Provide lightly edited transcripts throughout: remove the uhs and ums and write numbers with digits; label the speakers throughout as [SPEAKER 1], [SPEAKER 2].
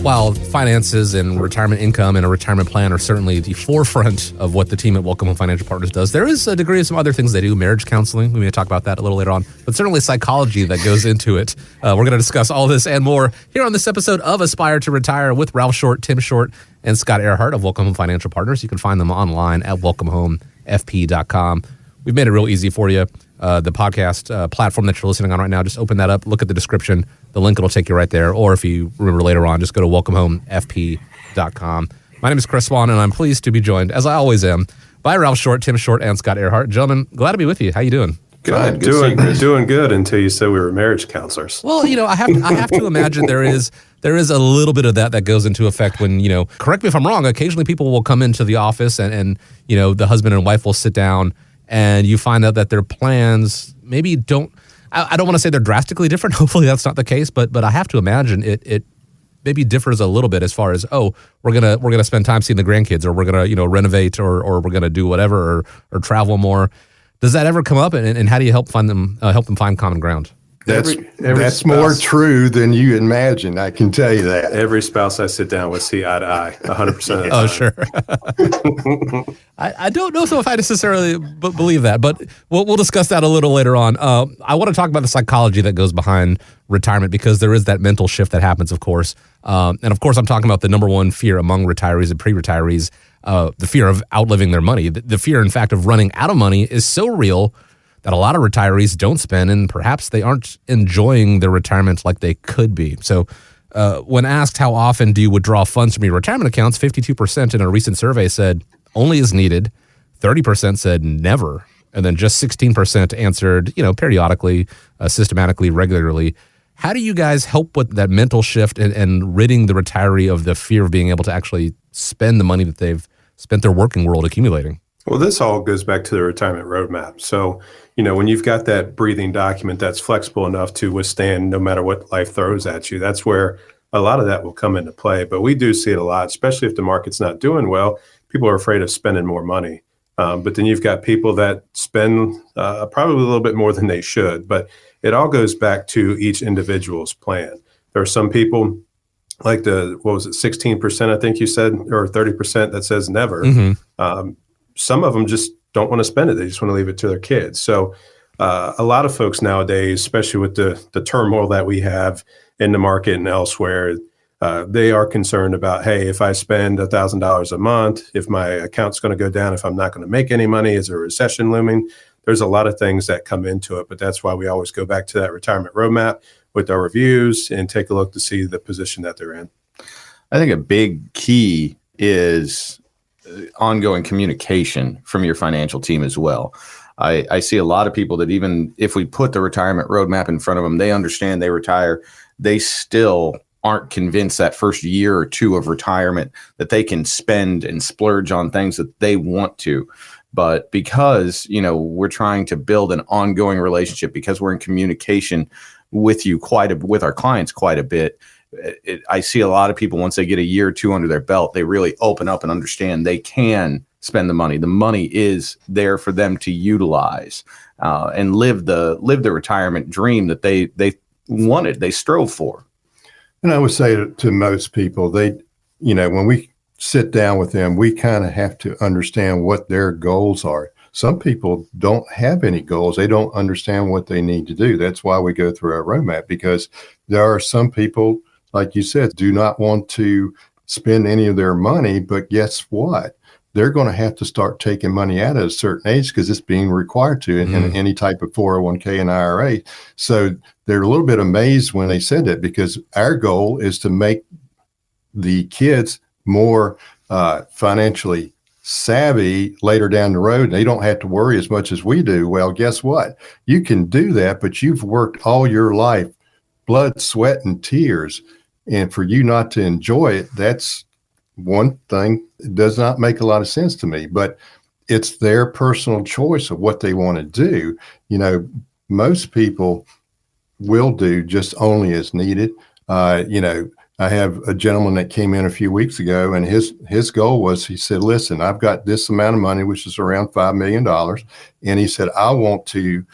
[SPEAKER 1] While finances and retirement income and a retirement plan are certainly the forefront of what the team at Welcome Home Financial Partners does, there is a degree of some other things they do, marriage counseling. We may talk about that a little later on, but certainly psychology that goes into it. We're going to discuss all this and more here on this episode of Aspire to Retire with Ralph Short, Tim Short, and Scott Earhart of Welcome Home Financial Partners. You can find them online at welcomehomefp.com. We've made it real easy for you. The podcast platform that you're listening on right now, just open that up, look at the description. The link will take you right there. Or if you remember later on, just go to welcomehomefp.com. My name is Chris Swan, and I'm pleased to be joined, as I always am, by Ralph Short, Tim Short, and Scott Earhart. Gentlemen, glad to be with you. How you doing?
[SPEAKER 2] Good. Doing good until you said we were marriage counselors.
[SPEAKER 1] Well, I have to imagine there is a little bit of that goes into effect when, correct me if I'm wrong, occasionally people will come into the office and the husband and wife will sit down and you find out that their plans maybe don't, I don't want to say they're drastically different. Hopefully that's not the case, but I have to imagine it maybe differs a little bit as far as, we're gonna spend time seeing the grandkids, or we're gonna renovate, or we're gonna do whatever, or travel more. Does that ever come up, and how do you help them find common ground?
[SPEAKER 3] That's more true than you imagine. I can tell you that.
[SPEAKER 2] Every spouse I sit down with see eye to eye 100% of the
[SPEAKER 1] Oh,
[SPEAKER 2] time.
[SPEAKER 1] sure. I don't know if I necessarily believe that, but we'll discuss that a little later on. I want to talk about the psychology that goes behind retirement, because there is that mental shift that happens, of course. And of course, I'm talking about the number one fear among retirees and pre-retirees, the fear of outliving their money. The fear, in fact, of running out of money is so real that a lot of retirees don't spend, and perhaps they aren't enjoying their retirement like they could be. So when asked how often do you withdraw funds from your retirement accounts, 52% in a recent survey said only as needed, 30% said never, and then just 16% answered, periodically, systematically, regularly. How do you guys help with that mental shift and ridding the retiree of the fear of being able to actually spend the money that they've spent their working world accumulating?
[SPEAKER 2] Well, this all goes back to the retirement roadmap. So, when you've got that breathing document that's flexible enough to withstand no matter what life throws at you, that's where a lot of that will come into play. But we do see it a lot, especially if the market's not doing well. People are afraid of spending more money. But then you've got people that spend probably a little bit more than they should. But it all goes back to each individual's plan. There are some people like 16%, I think you said, or 30% that says never. Mm-hmm. Some of them just don't want to spend it. They just want to leave it to their kids. So a lot of folks nowadays, especially with the turmoil that we have in the market and elsewhere, they are concerned about, hey, if I spend $1,000 a month, if my account's going to go down, if I'm not going to make any money, is there a recession looming? There's a lot of things that come into it, but that's why we always go back to that retirement roadmap with our reviews and take a look to see the position that they're in.
[SPEAKER 3] I think a big key is ongoing communication from your financial team as well. I see a lot of people that even if we put the retirement roadmap in front of them, they understand they retire, they still aren't convinced that first year or two of retirement that they can spend and splurge on things that they want to. But because, we're trying to build an ongoing relationship, because we're in communication with with our clients quite a bit, I see a lot of people, once they get a year or two under their belt, they really open up and understand they can spend the money. The money is there for them to utilize and live the retirement dream that they wanted, they strove for.
[SPEAKER 4] And I would say to most people, when we sit down with them, we kind of have to understand what their goals are. Some people don't have any goals. They don't understand what they need to do. That's why we go through our roadmap, because there are some people, like you said, do not want to spend any of their money, but guess what? They're going to have to start taking money out at a certain age because it's being required to in any type of 401k and IRA. So they're a little bit amazed when they said that, because our goal is to make the kids more financially savvy later down the road. They don't have to worry as much as we do. Well, guess what? You can do that, but you've worked all your life, blood, sweat, and tears. And for you not to enjoy it, that's one thing. It does not make a lot of sense to me, but it's their personal choice of what they want to do. Most people will do just only as needed. I have a gentleman that came in a few weeks ago, and his goal was, he said, listen, I've got this amount of money, which is around $5 million. And he said, I want to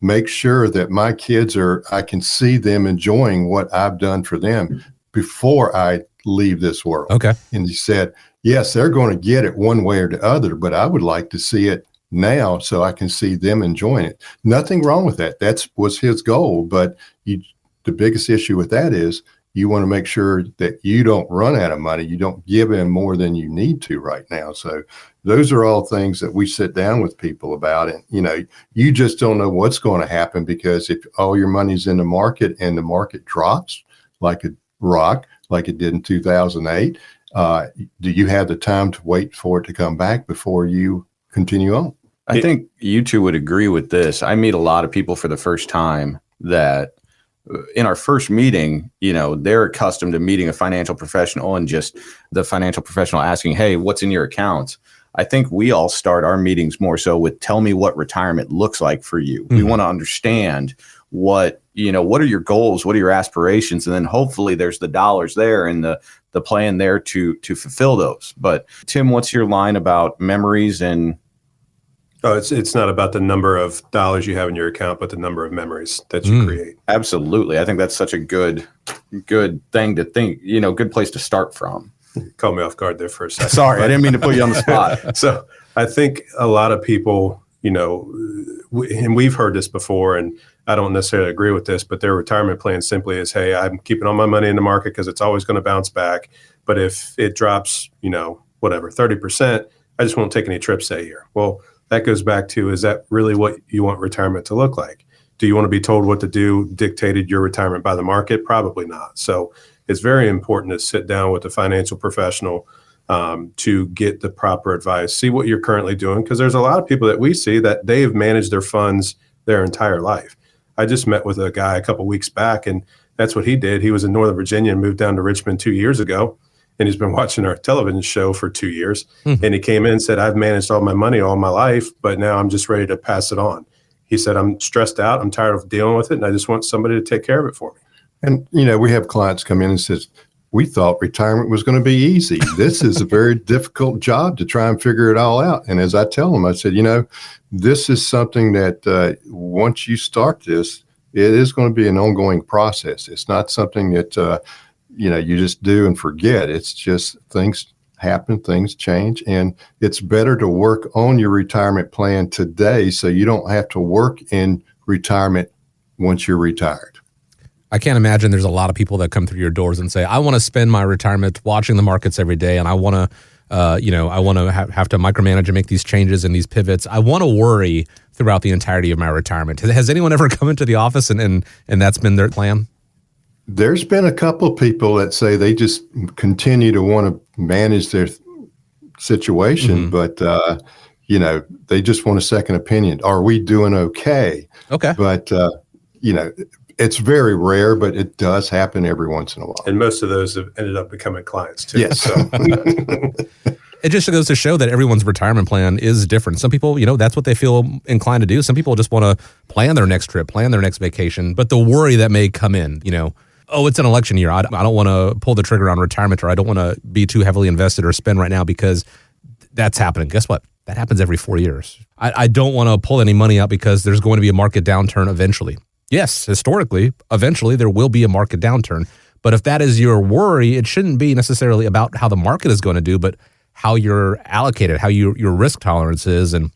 [SPEAKER 4] make sure that my kids I can see them enjoying what I've done for them before I leave this world.
[SPEAKER 1] Okay.
[SPEAKER 4] And he said, yes, they're going to get it one way or the other, but I would like to see it now so I can see them enjoying it. Nothing wrong with that. That was his goal. But the biggest issue with that is you want to make sure that you don't run out of money. You don't give in more than you need to right now. So those are all things that we sit down with people about. And, you just don't know what's going to happen, because if all your money's in the market and the market drops like a rock, like it did in 2008, do you have the time to wait for it to come back before you continue on?
[SPEAKER 3] I think you two would agree with this. I meet a lot of people for the first time that in our first meeting, they're accustomed to meeting a financial professional and just the financial professional asking, hey, what's in your accounts? I think we all start our meetings more so with, tell me what retirement looks like for you. Mm-hmm. We want to understand what are your goals? What are your aspirations? And then hopefully there's the dollars there and the plan there to fulfill those. But Tim, what's your line about memories and...
[SPEAKER 2] Oh, it's not about the number of dollars you have in your account, but the number of memories that you create.
[SPEAKER 3] Absolutely. I think that's such a good thing to think, good place to start from.
[SPEAKER 2] You caught me off guard there for a second.
[SPEAKER 3] Sorry, I didn't mean to put you on the spot.
[SPEAKER 2] So I think a lot of people, and we've heard this before, and I don't necessarily agree with this, but their retirement plan simply is, hey, I'm keeping all my money in the market because it's always going to bounce back. But if it drops, 30%, I just won't take any trips that year. Well, that goes back to, is that really what you want retirement to look like? Do you want to be told what to do, dictated your retirement by the market? Probably not. So it's very important to sit down with a financial professional to get the proper advice, see what you're currently doing, because there's a lot of people that we see that they've managed their funds their entire life. I just met with a guy a couple of weeks back, and that's what he did. He was in Northern Virginia and moved down to Richmond 2 years ago. And he's been watching our television show for 2 years. Mm-hmm. And he came in and said, I've managed all my money all my life, but now I'm just ready to pass it on. He said, I'm stressed out. I'm tired of dealing with it. And I just want somebody to take care of it for me.
[SPEAKER 4] And, we have clients come in and says, we thought retirement was going to be easy. This is a very difficult job to try and figure it all out. And as I tell them, I said, this is something that once you start this, it is going to be an ongoing process. It's not something that, you just do and forget. It's just things happen, things change, and it's better to work on your retirement plan today so you don't have to work in retirement once you're retired.
[SPEAKER 1] I can't imagine there's a lot of people that come through your doors and say, I want to spend my retirement watching the markets every day, and I want to, I want to have to micromanage and make these changes and these pivots. I want to worry throughout the entirety of my retirement. Has anyone ever come into the office and that's been their plan?
[SPEAKER 4] There's been a couple of people that say they just continue to want to manage their situation, but, they just want a second opinion. Are we doing okay?
[SPEAKER 1] Okay.
[SPEAKER 4] But, it's very rare, but it does happen every once in a while.
[SPEAKER 2] And most of those have ended up becoming clients too.
[SPEAKER 4] Yes.
[SPEAKER 2] So.
[SPEAKER 1] It just goes to show that everyone's retirement plan is different. Some people, that's what they feel inclined to do. Some people just want to plan their next trip, plan their next vacation. But the worry that may come in, it's an election year. I don't want to pull the trigger on retirement, or I don't want to be too heavily invested or spend right now because that's happening. Guess what? That happens every 4 years. I don't want to pull any money out because there's going to be a market downturn eventually. Yes, historically, eventually there will be a market downturn. But if that is your worry, it shouldn't be necessarily about how the market is going to do, but how you're allocated, how your risk tolerance is. And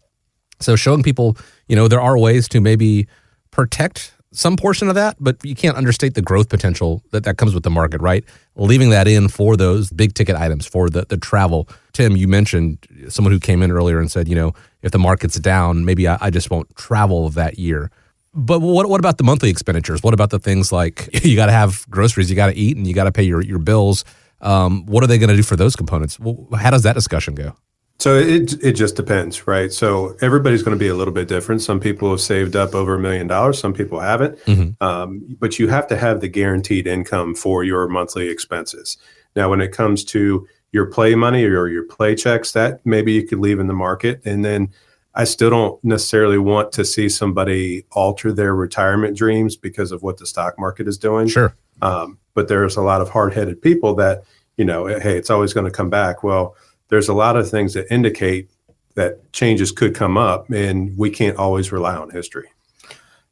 [SPEAKER 1] so showing people, there are ways to maybe protect some portion of that, but you can't understate the growth potential that comes with the market, right? Leaving that in for those big ticket items, for the travel. Tim, you mentioned someone who came in earlier and said, if the market's down, maybe I just won't travel that year. But what about the monthly expenditures? What about the things like you got to have groceries, you got to eat, and you got to pay your bills? What are they going to do for those components? How does that discussion go?
[SPEAKER 2] So it just depends, right? So everybody's going to be a little bit different. Some people have saved up over $1 million. Some people haven't. Mm-hmm. But you have to have the guaranteed income for your monthly expenses. Now, when it comes to your play money or your play checks, that maybe you could leave in the market. And then I still don't necessarily want to see somebody alter their retirement dreams because of what the stock market is doing.
[SPEAKER 1] Sure.
[SPEAKER 2] But there's a lot of hard-headed people that, hey, it's always going to come back. Well, there's a lot of things that indicate that changes could come up, and we can't always rely on history.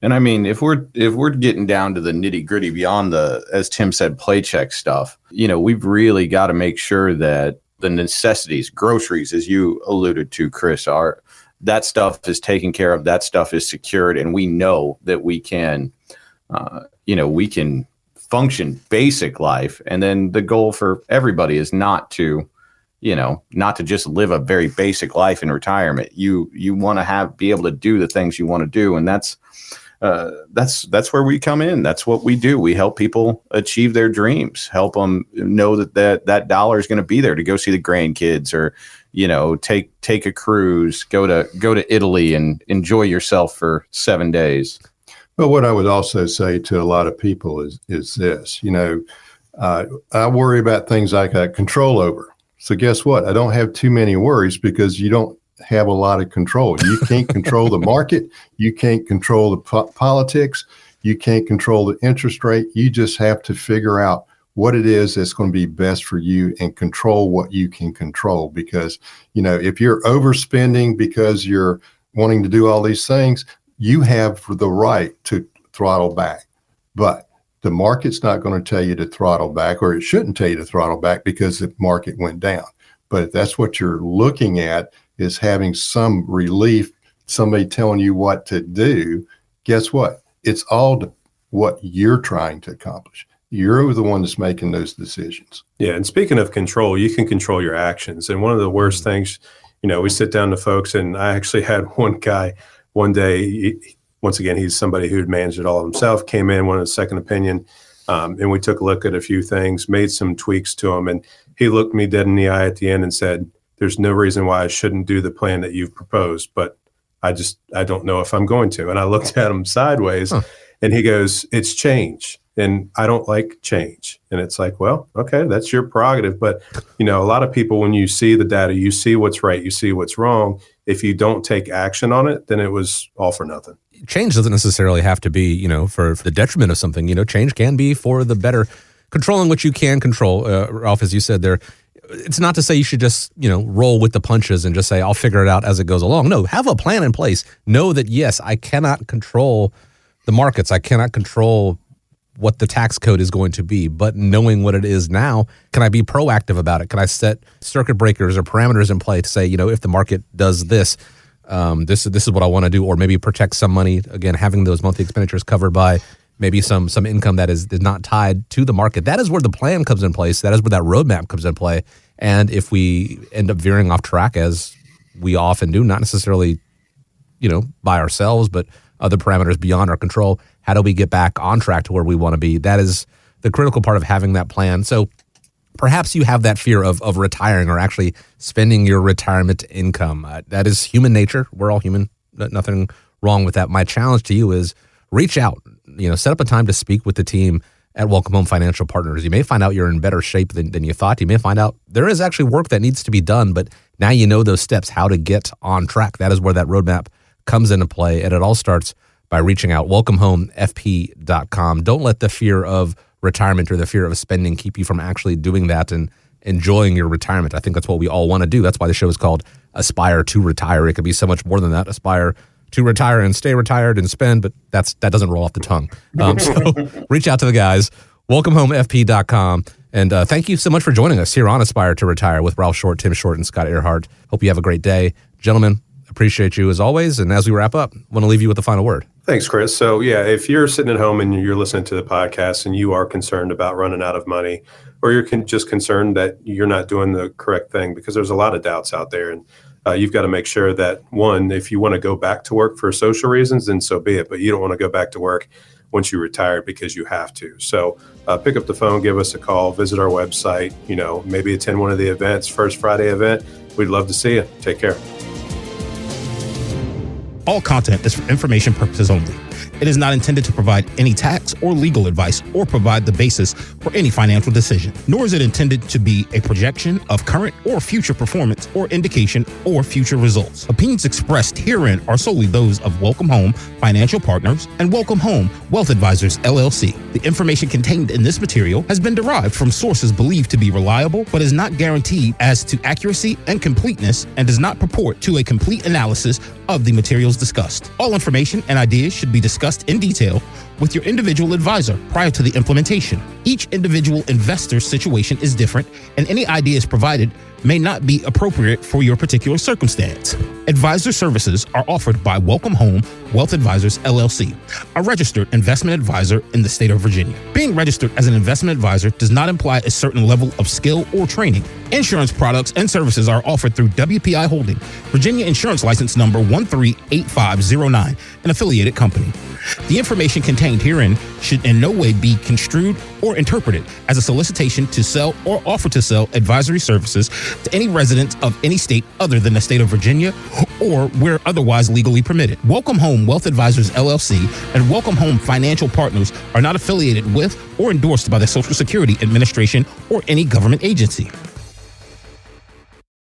[SPEAKER 3] And I mean, if we're getting down to the nitty gritty beyond the, as Tim said, play check stuff, we've really got to make sure that the necessities, groceries, as you alluded to, Chris, that stuff is taken care of. That stuff is secured, and we know that we can, we can function basic life. And then the goal for everybody is not to just live a very basic life in retirement. You want to be able to do the things you want to do, and that's where we come in. That's what we do. We help people achieve their dreams, help them know that dollar is going to be there to go see the grandkids, or, take a cruise, go to Italy and enjoy yourself for 7 days.
[SPEAKER 4] But what I would also say to a lot of people is this, I worry about things I got control over. So guess what? I don't have too many worries because you don't have a lot of control. You can't control the market. You can't control the politics. You can't control the interest rate. You just have to figure out what it is that's going to be best for you and control what you can control. Because, if you're overspending because you're wanting to do all these things, you have the right to throttle back. But the market's not going to tell you to throttle back, or it shouldn't tell you to throttle back because the market went down. But if that's what you're looking at, is having some relief, somebody telling you what to do, guess what? It's all what you're trying to accomplish. You're the one that's making those decisions.
[SPEAKER 2] Yeah. And speaking of control, you can control your actions. And one of the worst things, we sit down to folks, and I actually had one guy one day, once again, he's somebody who'd managed it all himself, came in, wanted a second opinion. And we took a look at a few things, made some tweaks to him. And he looked me dead in the eye at the end and said, "There's no reason why I shouldn't do the plan that you've proposed, but I don't know if I'm going to." And I looked at him sideways, and he goes, "It's change. And I don't like change." And it's like, well, okay, that's your prerogative. But, a lot of people, when you see the data, you see what's right, you see what's wrong. If you don't take action on it, then it was all for nothing.
[SPEAKER 1] Change doesn't necessarily have to be, for the detriment of something. Change can be for the better. Controlling what you can control, Ralph, as you said there, it's not to say you should just, roll with the punches and just say, I'll figure it out as it goes along. No, have a plan in place. Know that, yes, I cannot control the markets. I cannot control what the tax code is going to be, but knowing what it is now, can I be proactive about it? Can I set circuit breakers or parameters in play to say, if the market does this, this is what I want to do, or maybe protect some money. Again, having those monthly expenditures covered by maybe some income that is not tied to the market. That is where the plan comes in place. That is where that roadmap comes in play. And if we end up veering off track, as we often do, not necessarily, by ourselves, but other parameters beyond our control, how do we get back on track to where we want to be? That is the critical part of having that plan. So perhaps you have that fear of retiring or actually spending your retirement income. That is human nature. We're all human. Nothing wrong with that. My challenge to you is reach out, set up a time to speak with the team at Welcome Home Financial Partners. You may find out you're in better shape than you thought. You may find out there is actually work that needs to be done, but now you know those steps, how to get on track. That is where that roadmap comes into play, and it all starts by reaching out. WelcomeHomeFP.com. Don't let the fear of retirement or the fear of spending keep you from actually doing that and enjoying your retirement. I think that's what we all want to do. That's why the show is called Aspire to Retire. It could be so much more than that. Aspire to retire and stay retired and spend, but that doesn't roll off the tongue. So reach out to the guys, WelcomeHomeFP.com. And thank you so much for joining us here on Aspire to Retire with Ralph Short, Tim Short, and Scott Earhart. Hope you have a great day. Gentlemen, appreciate you as always. And as we wrap up, want to leave you with the final word.
[SPEAKER 2] Thanks, Chris. So yeah, if you're sitting at home and you're listening to the podcast and you are concerned about running out of money, or you're just concerned that you're not doing the correct thing, because there's a lot of doubts out there, and you've got to make sure that, one, if you want to go back to work for social reasons, then so be it. But you don't want to go back to work once you retire because you have to. So pick up the phone, give us a call, visit our website, maybe attend one of the events, First Friday event. We'd love to see you. Take care.
[SPEAKER 5] All content is for information purposes only. It is not intended to provide any tax or legal advice or provide the basis for any financial decision, nor is it intended to be a projection of current or future performance or indication or future results. Opinions expressed herein are solely those of Welcome Home Financial Partners and Welcome Home Wealth Advisors, LLC. The information contained in this material has been derived from sources believed to be reliable, but is not guaranteed as to accuracy and completeness, and does not purport to a complete analysis of the materials discussed. All information and ideas should be discussed discussed in detail with your individual advisor prior to the implementation. Each individual investor's situation is different, and any ideas provided may not be appropriate for your particular circumstance. Advisor services are offered by Welcome Home Wealth Advisors, LLC, a registered investment advisor in the state of Virginia. Being registered as an investment advisor does not imply a certain level of skill or training. Insurance products and services are offered through WPI Holding, Virginia Insurance License Number 138509, an affiliated company. The information contained herein should in no way be construed or interpreted as a solicitation to sell or offer to sell advisory services to any resident of any state other than the state of Virginia or where otherwise legally permitted. Welcome Home Wealth Advisors, LLC, and Welcome Home Financial Partners are not affiliated with or endorsed by the Social Security Administration or any government agency.